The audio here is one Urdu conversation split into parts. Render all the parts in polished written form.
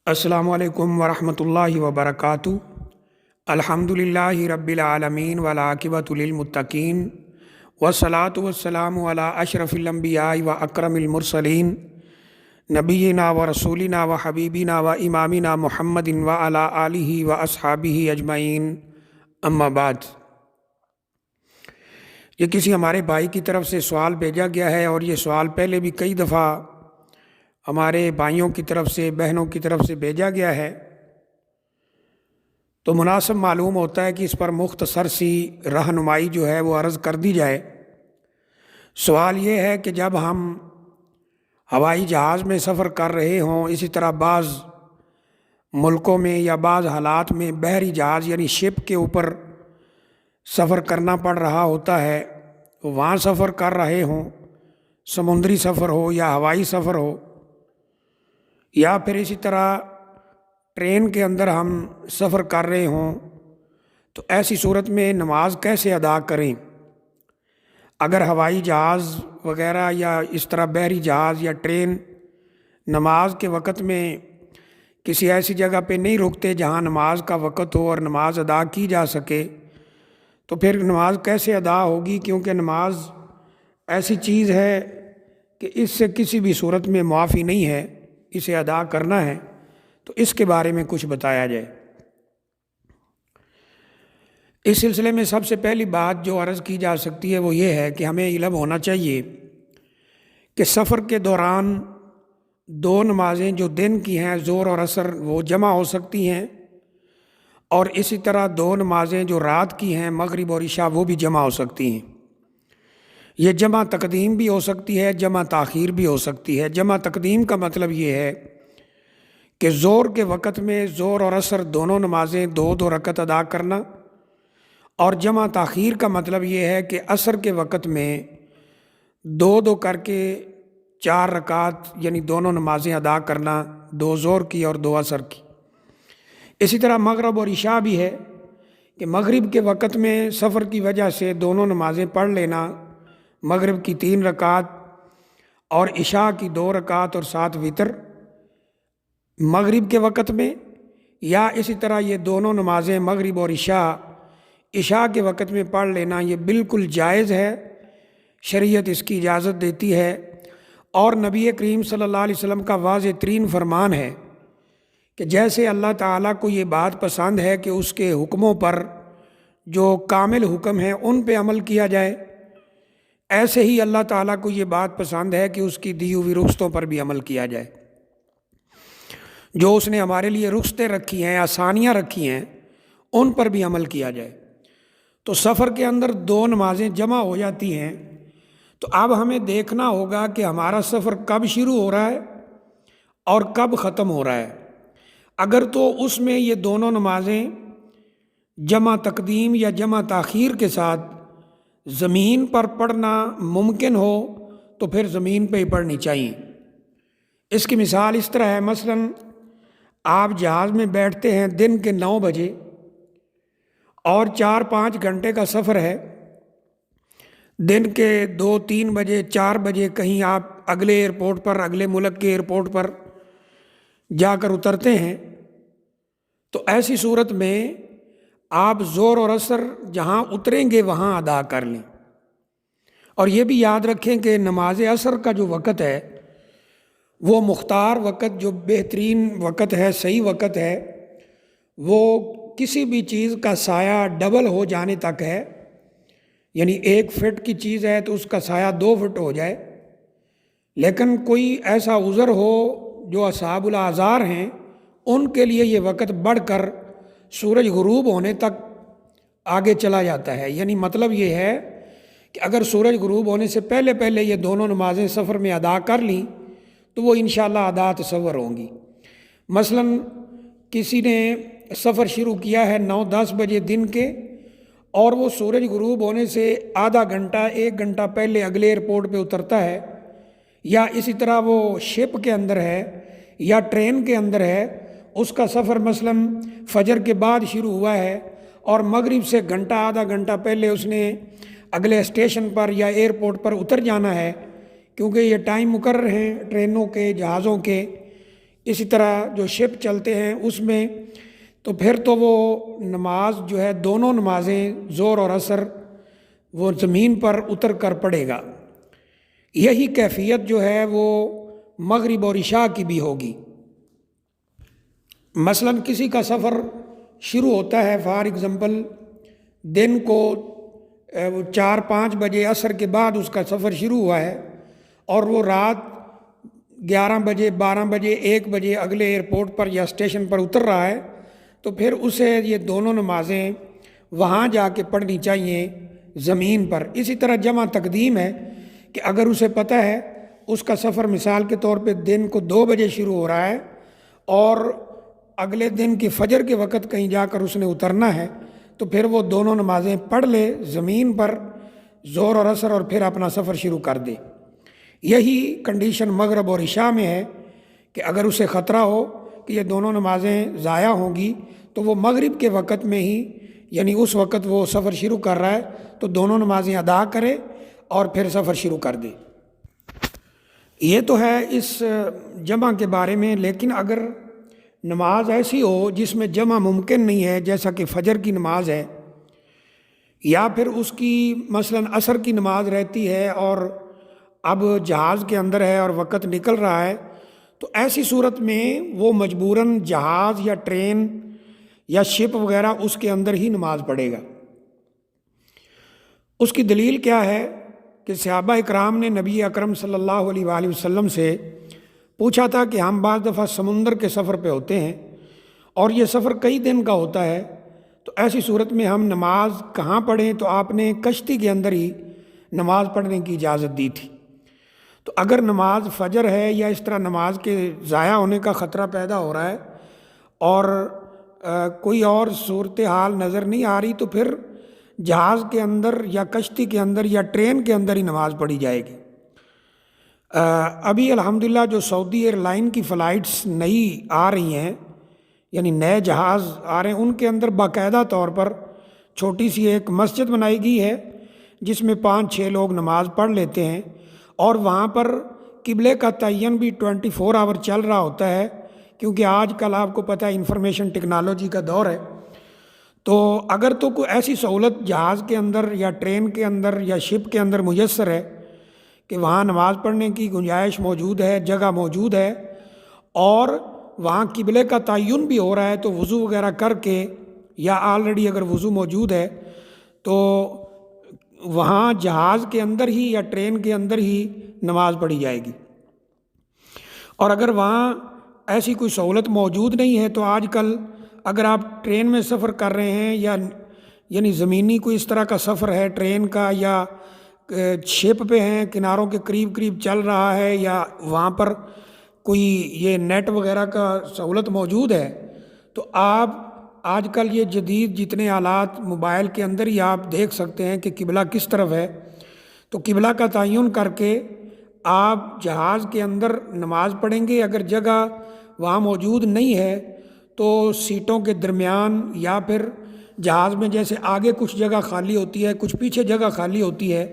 السلام علیکم ورحمۃ اللہ وبرکاتہ۔ الحمد للہ رب العالمین والعاقبۃ للمتقین والصلاۃ والسلام علی اشرف الانبیاء و اکرم المرسلین نبینا و رسولنا و حبیبنا و امامنا محمد و علی آلہ و اصحابہ اجمعین، اما بعد۔ یہ کسی ہمارے بھائی کی طرف سے سوال بھیجا گیا ہے، اور یہ سوال پہلے بھی کئی دفعہ ہمارے بھائیوں کی طرف سے، بہنوں کی طرف سے بھیجا گیا ہے، تو مناسب معلوم ہوتا ہے کہ اس پر مختصر سی رہنمائی جو ہے وہ عرض کر دی جائے۔ سوال یہ ہے کہ جب ہم ہوائی جہاز میں سفر کر رہے ہوں، اسی طرح بعض ملکوں میں یا بعض حالات میں بحری جہاز یعنی شپ کے اوپر سفر کرنا پڑ رہا ہوتا ہے، وہاں سفر کر رہے ہوں، سمندری سفر ہو یا ہوائی سفر ہو، یا پھر اسی طرح ٹرین کے اندر ہم سفر کر رہے ہوں، تو ایسی صورت میں نماز کیسے ادا کریں؟ اگر ہوائی جہاز وغیرہ یا اس طرح بحری جہاز یا ٹرین نماز کے وقت میں کسی ایسی جگہ پہ نہیں رکتے جہاں نماز کا وقت ہو اور نماز ادا کی جا سکے، تو پھر نماز کیسے ادا ہوگی؟ کیونکہ نماز ایسی چیز ہے کہ اس سے کسی بھی صورت میں معافی نہیں ہے، اسے ادا کرنا ہے، تو اس کے بارے میں کچھ بتایا جائے۔ اس سلسلے میں سب سے پہلی بات جو عرض کی جا سکتی ہے وہ یہ ہے کہ ہمیں علم ہونا چاہیے کہ سفر کے دوران دو نمازیں جو دن کی ہیں، ظہر اور عصر، وہ جمع ہو سکتی ہیں، اور اسی طرح دو نمازیں جو رات کی ہیں، مغرب اور عشاء، وہ بھی جمع ہو سکتی ہیں۔ یہ جمع تقدیم بھی ہو سکتی ہے، جمع تاخیر بھی ہو سکتی ہے۔ جمع تقدیم کا مطلب یہ ہے کہ ظہر کے وقت میں ظہر اور عصر دونوں نمازیں دو دو رکعت ادا کرنا، اور جمع تاخیر کا مطلب یہ ہے کہ عصر کے وقت میں دو دو کر کے 4 رکعت یعنی دونوں نمازیں ادا کرنا، 2 ظہر کی اور 2 عصر کی۔ اسی طرح مغرب اور عشاء بھی ہے کہ مغرب کے وقت میں سفر کی وجہ سے دونوں نمازیں پڑھ لینا، مغرب کی 3 رکعت اور عشاء کی 2 رکعت اور ساتھ وتر مغرب کے وقت میں، یا اسی طرح یہ دونوں نمازیں مغرب اور عشاء کے وقت میں پڑھ لینا، یہ بالکل جائز ہے، شریعت اس کی اجازت دیتی ہے، اور نبی کریم صلی اللہ علیہ وسلم کا واضح ترین فرمان ہے کہ جیسے اللہ تعالیٰ کو یہ بات پسند ہے کہ اس کے حکموں پر جو کامل حکم ہیں ان پہ عمل کیا جائے، ایسے ہی اللہ تعالیٰ کو یہ بات پسند ہے کہ اس کی دی ہوئی رخصتوں پر بھی عمل کیا جائے۔ جو اس نے ہمارے لیے رخصتیں رکھی ہیں، آسانیاں رکھی ہیں، ان پر بھی عمل کیا جائے۔ تو سفر کے اندر 2 نمازیں جمع ہو جاتی ہیں، تو اب ہمیں دیکھنا ہوگا کہ ہمارا سفر کب شروع ہو رہا ہے اور کب ختم ہو رہا ہے۔ اگر تو اس میں یہ دونوں نمازیں جمع تقدیم یا جمع تاخیر کے ساتھ زمین پر پڑھنا ممکن ہو تو پھر زمین پہ ہی پڑھنی چاہیے۔ اس کی مثال اس طرح ہے، مثلاً آپ جہاز میں بیٹھتے ہیں دن کے 9 بجے اور 4-5 گھنٹے کا سفر ہے، دن کے 2-3 بجے 4 بجے کہیں آپ اگلے ایئرپورٹ پر، اگلے ملک کے ایئرپورٹ پر جا کر اترتے ہیں، تو ایسی صورت میں آپ ظہر اور عصر جہاں اتریں گے وہاں ادا کر لیں۔ اور یہ بھی یاد رکھیں کہ نماز عصر کا جو وقت ہے وہ مختار وقت، جو بہترین وقت ہے، صحیح وقت ہے، وہ کسی بھی چیز کا سایہ ڈبل ہو جانے تک ہے، یعنی 1 فٹ کی چیز ہے تو اس کا سایہ 2 فٹ ہو جائے۔ لیکن کوئی ایسا عذر ہو جو اصحاب الاعذار ہیں، ان کے لیے یہ وقت بڑھ کر سورج غروب ہونے تک آگے چلا جاتا ہے۔ یعنی مطلب یہ ہے کہ اگر سورج غروب ہونے سے پہلے پہلے یہ دونوں نمازیں سفر میں ادا کر لیں تو وہ انشاءاللہ ادا تصور ہوں گی۔ مثلاً کسی نے سفر شروع کیا ہے 9-10 بجے دن کے، اور وہ سورج غروب ہونے سے آدھا گھنٹہ 1 گھنٹہ پہلے اگلے ایئرپورٹ پہ اترتا ہے، یا اسی طرح وہ شپ کے اندر ہے یا ٹرین کے اندر ہے، اس کا سفر مثلاً فجر کے بعد شروع ہوا ہے اور مغرب سے گھنٹہ آدھا گھنٹہ پہلے اس نے اگلے اسٹیشن پر یا ایئرپورٹ پر اتر جانا ہے، کیونکہ یہ ٹائم مقرر ہیں ٹرینوں کے، جہازوں کے، اسی طرح جو شپ چلتے ہیں اس میں تو پھر تو وہ نماز جو ہے دونوں نمازیں ظہر اور عصر وہ زمین پر اتر کر پڑے گا۔ یہی کیفیت جو ہے وہ مغرب اور عشاء کی بھی ہوگی۔ مثلا کسی کا سفر شروع ہوتا ہے فار ایگزامپل دن کو 4-5 بجے عصر کے بعد اس کا سفر شروع ہوا ہے اور وہ رات 11 بجے 12 بجے 1 بجے اگلے ایئرپورٹ پر یا اسٹیشن پر اتر رہا ہے، تو پھر اسے یہ دونوں نمازیں وہاں جا کے پڑھنی چاہیے زمین پر۔ اسی طرح جمع تقدیم ہے کہ اگر اسے پتہ ہے اس کا سفر مثال کے طور پہ دن کو 2 بجے شروع ہو رہا ہے اور اگلے دن کی فجر کے وقت کہیں جا کر اس نے اترنا ہے، تو پھر وہ دونوں نمازیں پڑھ لے زمین پر ظہر اور عصر اور پھر اپنا سفر شروع کر دے۔ یہی کنڈیشن مغرب اور عشاء میں ہے کہ اگر اسے خطرہ ہو کہ یہ دونوں نمازیں ضائع ہوں گی تو وہ مغرب کے وقت میں ہی یعنی اس وقت وہ سفر شروع کر رہا ہے تو دونوں نمازیں ادا کرے اور پھر سفر شروع کر دے۔ یہ تو ہے اس جمع کے بارے میں، لیکن اگر نماز ایسی ہو جس میں جمع ممکن نہیں ہے، جیسا کہ فجر کی نماز ہے یا پھر اس کی مثلا عصر کی نماز رہتی ہے اور اب جہاز کے اندر ہے اور وقت نکل رہا ہے، تو ایسی صورت میں وہ مجبوراً جہاز یا ٹرین یا شپ وغیرہ اس کے اندر ہی نماز پڑھے گا۔ اس کی دلیل کیا ہے کہ صحابہ اکرام نے نبی اکرم صلی اللہ علیہ وآلہ وسلم سے پوچھا تھا کہ ہم بعض دفعہ سمندر کے سفر پہ ہوتے ہیں اور یہ سفر کئی دن کا ہوتا ہے، تو ایسی صورت میں ہم نماز کہاں پڑھیں؟ تو آپ نے کشتی کے اندر ہی نماز پڑھنے کی اجازت دی تھی۔ تو اگر نماز فجر ہے یا اس طرح نماز کے ضائع ہونے کا خطرہ پیدا ہو رہا ہے اور کوئی اور صورتحال نظر نہیں آ رہی، تو پھر جہاز کے اندر یا کشتی کے اندر یا ٹرین کے اندر ہی نماز پڑھی جائے گی۔ ابھی الحمدللہ جو سعودی ایئر لائن کی فلائٹس نئی آ رہی ہیں، یعنی نئے جہاز آ رہے ہیں، ان کے اندر باقاعدہ طور پر چھوٹی سی ایک مسجد بنائی گئی ہے جس میں 5-6 لوگ نماز پڑھ لیتے ہیں، اور وہاں پر قبلے کا تعین بھی 24 آور چل رہا ہوتا ہے، کیونکہ آج کل آپ کو پتہ ہے انفارمیشن ٹیکنالوجی کا دور ہے۔ تو اگر تو کوئی ایسی سہولت جہاز کے اندر یا ٹرین کے اندر یا شپ کے اندر میسر ہے کہ وہاں نماز پڑھنے کی گنجائش موجود ہے، جگہ موجود ہے، اور وہاں قبلے کا تعین بھی ہو رہا ہے، تو وضو وغیرہ کر کے یا آلریڈی اگر وضو موجود ہے تو وہاں جہاز کے اندر ہی یا ٹرین کے اندر ہی نماز پڑھی جائے گی۔ اور اگر وہاں ایسی کوئی سہولت موجود نہیں ہے تو آج کل اگر آپ ٹرین میں سفر کر رہے ہیں یا یعنی زمینی کوئی اس طرح کا سفر ہے ٹرین کا، یا شپ پہ ہیں کناروں کے قریب قریب چل رہا ہے، یا وہاں پر کوئی یہ نیٹ وغیرہ کا سہولت موجود ہے، تو آپ آج کل یہ جدید جتنے آلات موبائل کے اندر ہی آپ دیکھ سکتے ہیں کہ قبلہ کس طرف ہے، تو قبلہ کا تعین کر کے آپ جہاز کے اندر نماز پڑھیں گے۔ اگر جگہ وہاں موجود نہیں ہے تو سیٹوں کے درمیان یا پھر جہاز میں جیسے آگے کچھ جگہ خالی ہوتی ہے، کچھ پیچھے جگہ خالی ہوتی ہے،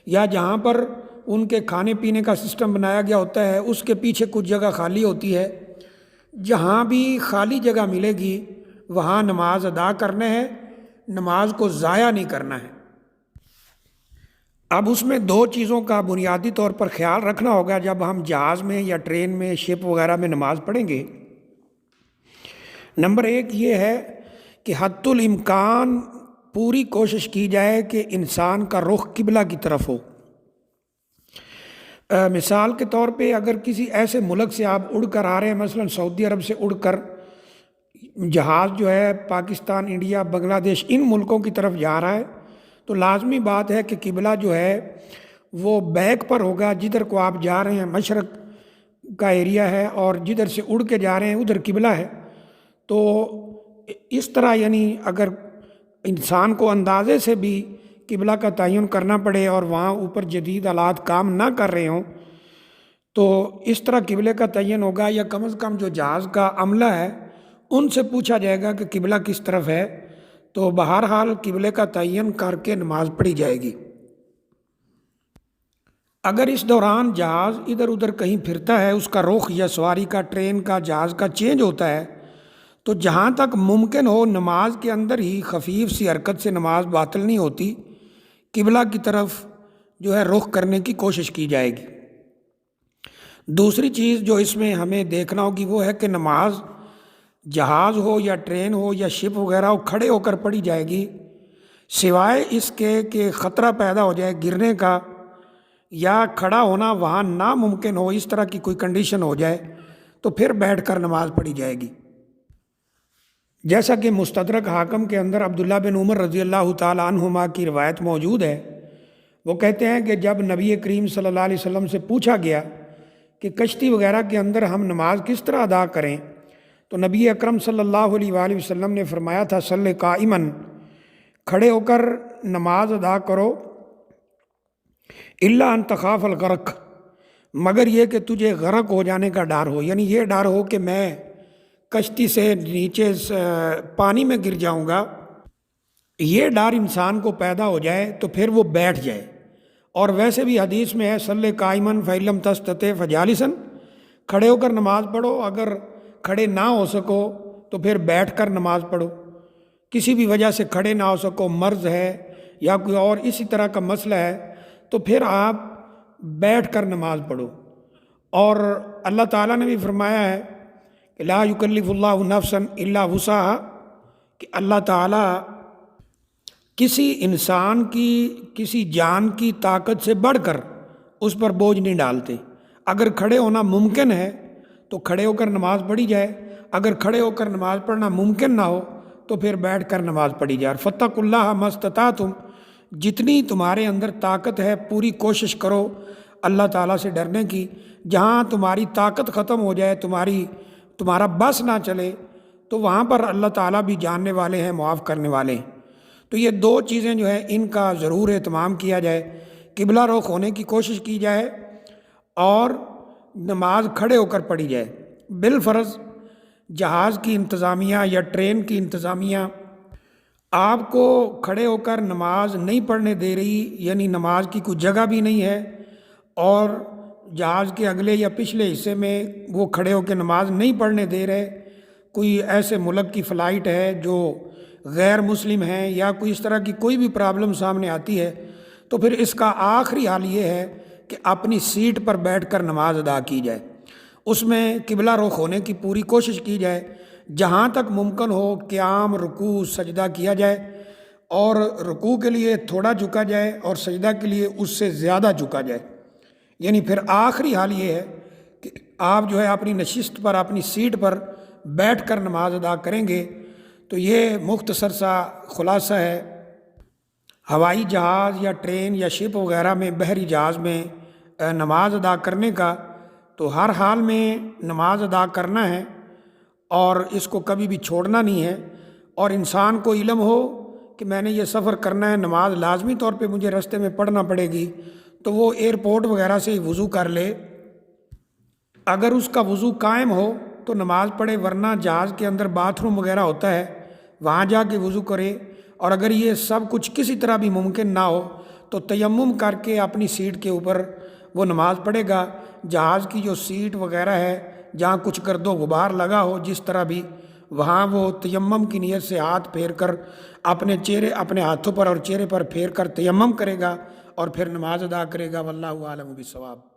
یا جہاں پر ان کے کھانے پینے کا سسٹم بنایا گیا ہوتا ہے اس کے پیچھے کچھ جگہ خالی ہوتی ہے، جہاں بھی خالی جگہ ملے گی وہاں نماز ادا کرنا ہے، نماز کو ضائع نہیں کرنا ہے۔ اب اس میں 2 چیزوں کا بنیادی طور پر خیال رکھنا ہوگا جب ہم جہاز میں یا ٹرین میں شپ وغیرہ میں نماز پڑھیں گے۔ نمبر 1 یہ ہے کہ حتی الامکان پوری کوشش کی جائے کہ انسان کا رخ قبلہ کی طرف ہو۔ مثال کے طور پہ اگر کسی ایسے ملک سے آپ اڑ کر آ رہے ہیں، مثلا سعودی عرب سے اڑ کر جہاز جو ہے پاکستان، انڈیا، بنگلہ دیش ان ملکوں کی طرف جا رہا ہے، تو لازمی بات ہے کہ قبلہ جو ہے وہ بیک پر ہوگا، جدھر کو آپ جا رہے ہیں مشرق کا ایریا ہے اور جدھر سے اڑ کے جا رہے ہیں ادھر قبلہ ہے۔ تو اس طرح یعنی اگر انسان کو اندازے سے بھی قبلہ کا تعین کرنا پڑے اور وہاں اوپر جدید آلات کام نہ کر رہے ہوں تو اس طرح قبلے کا تعین ہوگا، یا کم از کم جو جہاز کا عملہ ہے ان سے پوچھا جائے گا کہ قبلہ کس طرف ہے، تو بہرحال قبلے کا تعین کر کے نماز پڑھی جائے گی۔ اگر اس دوران جہاز ادھر ادھر کہیں پھرتا ہے، اس کا رخ یا سواری کا، ٹرین کا، جہاز کا چینج ہوتا ہے، تو جہاں تک ممکن ہو نماز کے اندر ہی خفیف سی حرکت سے نماز باطل نہیں ہوتی، قبلہ کی طرف جو ہے رخ کرنے کی کوشش کی جائے گی۔ دوسری چیز جو اس میں ہمیں دیکھنا ہوگی وہ ہے کہ نماز جہاز ہو یا ٹرین ہو یا شپ وغیرہ ہو، کھڑے ہو کر پڑھی جائے گی، سوائے اس کے کہ خطرہ پیدا ہو جائے گرنے کا یا کھڑا ہونا وہاں ناممکن ہو، اس طرح کی کوئی کنڈیشن ہو جائے تو پھر بیٹھ کر نماز پڑھی جائے گی۔ جیسا کہ مستدرک حاکم کے اندر عبداللہ بن عمر رضی اللہ تعالیٰ عنہما کی روایت موجود ہے، وہ کہتے ہیں کہ جب نبی کریم صلی اللہ علیہ وسلم سے پوچھا گیا کہ کشتی وغیرہ کے اندر ہم نماز کس طرح ادا کریں، تو نبی اکرم صلی اللہ علیہ وآلہ وسلم نے فرمایا تھا صلی قائمن، کھڑے ہو کر نماز ادا کرو، الا ان تخاف الغرق، مگر یہ کہ تجھے غرق ہو جانے کا ڈر ہو، یعنی یہ ڈر ہو کہ میں کشتی سے نیچے پانی میں گر جاؤں گا، یہ ڈر انسان کو پیدا ہو جائے تو پھر وہ بیٹھ جائے۔ اور ویسے بھی حدیث میں ہے صلی قائمن فإن لم تستطع فجالسا، کھڑے ہو کر نماز پڑھو، اگر کھڑے نہ ہو سکو تو پھر بیٹھ کر نماز پڑھو، کسی بھی وجہ سے کھڑے نہ ہو سکو، مرض ہے یا کوئی اور اسی طرح کا مسئلہ ہے، تو پھر آپ بیٹھ کر نماز پڑھو۔ اور اللہ تعالیٰ نے بھی فرمایا ہے کہ لا یکلف اللہ نفسا الا وسعہا، کہ اللہ تعالیٰ کسی انسان کی، کسی جان کی طاقت سے بڑھ کر اس پر بوجھ نہیں ڈالتے۔ اگر کھڑے ہونا ممکن ہے تو کھڑے ہو کر نماز پڑھی جائے، اگر کھڑے ہو کر نماز پڑھنا ممکن نہ ہو تو پھر بیٹھ کر نماز پڑھی جائے۔ فاتقوا اللہ ما استطعتم، جتنی تمہارے اندر طاقت ہے پوری کوشش کرو اللہ تعالیٰ سے ڈرنے کی۔ جہاں تمہاری طاقت ختم ہو جائے، تمہارا بس نہ چلے، تو وہاں پر اللہ تعالیٰ بھی جاننے والے ہیں، معاف کرنے والے ہیں۔ تو یہ دو چیزیں جو ہیں ان کا ضرور اہتمام کیا جائے، قبلہ رخ ہونے کی کوشش کی جائے اور نماز کھڑے ہو کر پڑھی جائے۔ بالفرض جہاز کی انتظامیہ یا ٹرین کی انتظامیہ آپ کو کھڑے ہو کر نماز نہیں پڑھنے دے رہی، یعنی نماز کی کوئی جگہ بھی نہیں ہے، اور جہاز کے اگلے یا پچھلے حصے میں وہ کھڑے ہو کے نماز نہیں پڑھنے دے رہے، کوئی ایسے ملک کی فلائٹ ہے جو غیر مسلم ہیں یا کوئی اس طرح کی کوئی بھی پرابلم سامنے آتی ہے، تو پھر اس کا آخری حال یہ ہے کہ اپنی سیٹ پر بیٹھ کر نماز ادا کی جائے، اس میں قبلہ رخ ہونے کی پوری کوشش کی جائے، جہاں تک ممکن ہو قیام، رکوع، سجدہ کیا جائے، اور رکوع کے لیے تھوڑا جھکا جائے اور سجدہ کے لیے اس سے زیادہ جھکا جائے۔ یعنی پھر آخری حال یہ ہے کہ آپ جو ہے اپنی نشست پر، اپنی سیٹ پر بیٹھ کر نماز ادا کریں گے۔ تو یہ مختصر سا خلاصہ ہے ہوائی جہاز یا ٹرین یا شپ وغیرہ میں، بحری جہاز میں نماز ادا کرنے کا۔ تو ہر حال میں نماز ادا کرنا ہے اور اس کو کبھی بھی چھوڑنا نہیں ہے، اور انسان کو علم ہو کہ میں نے یہ سفر کرنا ہے، نماز لازمی طور پہ مجھے رستے میں پڑھنا پڑے گی، تو وہ ایئرپورٹ وغیرہ سے ہی وضو کر لے۔ اگر اس کا وضو قائم ہو تو نماز پڑھے، ورنہ جہاز کے اندر باتھ روم وغیرہ ہوتا ہے، وہاں جا کے وضو کرے۔ اور اگر یہ سب کچھ کسی طرح بھی ممکن نہ ہو تو تیمم کر کے اپنی سیٹ کے اوپر وہ نماز پڑھے گا۔ جہاز کی جو سیٹ وغیرہ ہے جہاں کچھ گرد و غبار لگا ہو جس طرح بھی، وہاں وہ تیمم کی نیت سے ہاتھ پھیر کر اپنے ہاتھوں پر اور چہرے پر پھیر کر تیمم کرے گا اور پھر نماز ادا کرے گا۔ واللہ اعلم بالصواب۔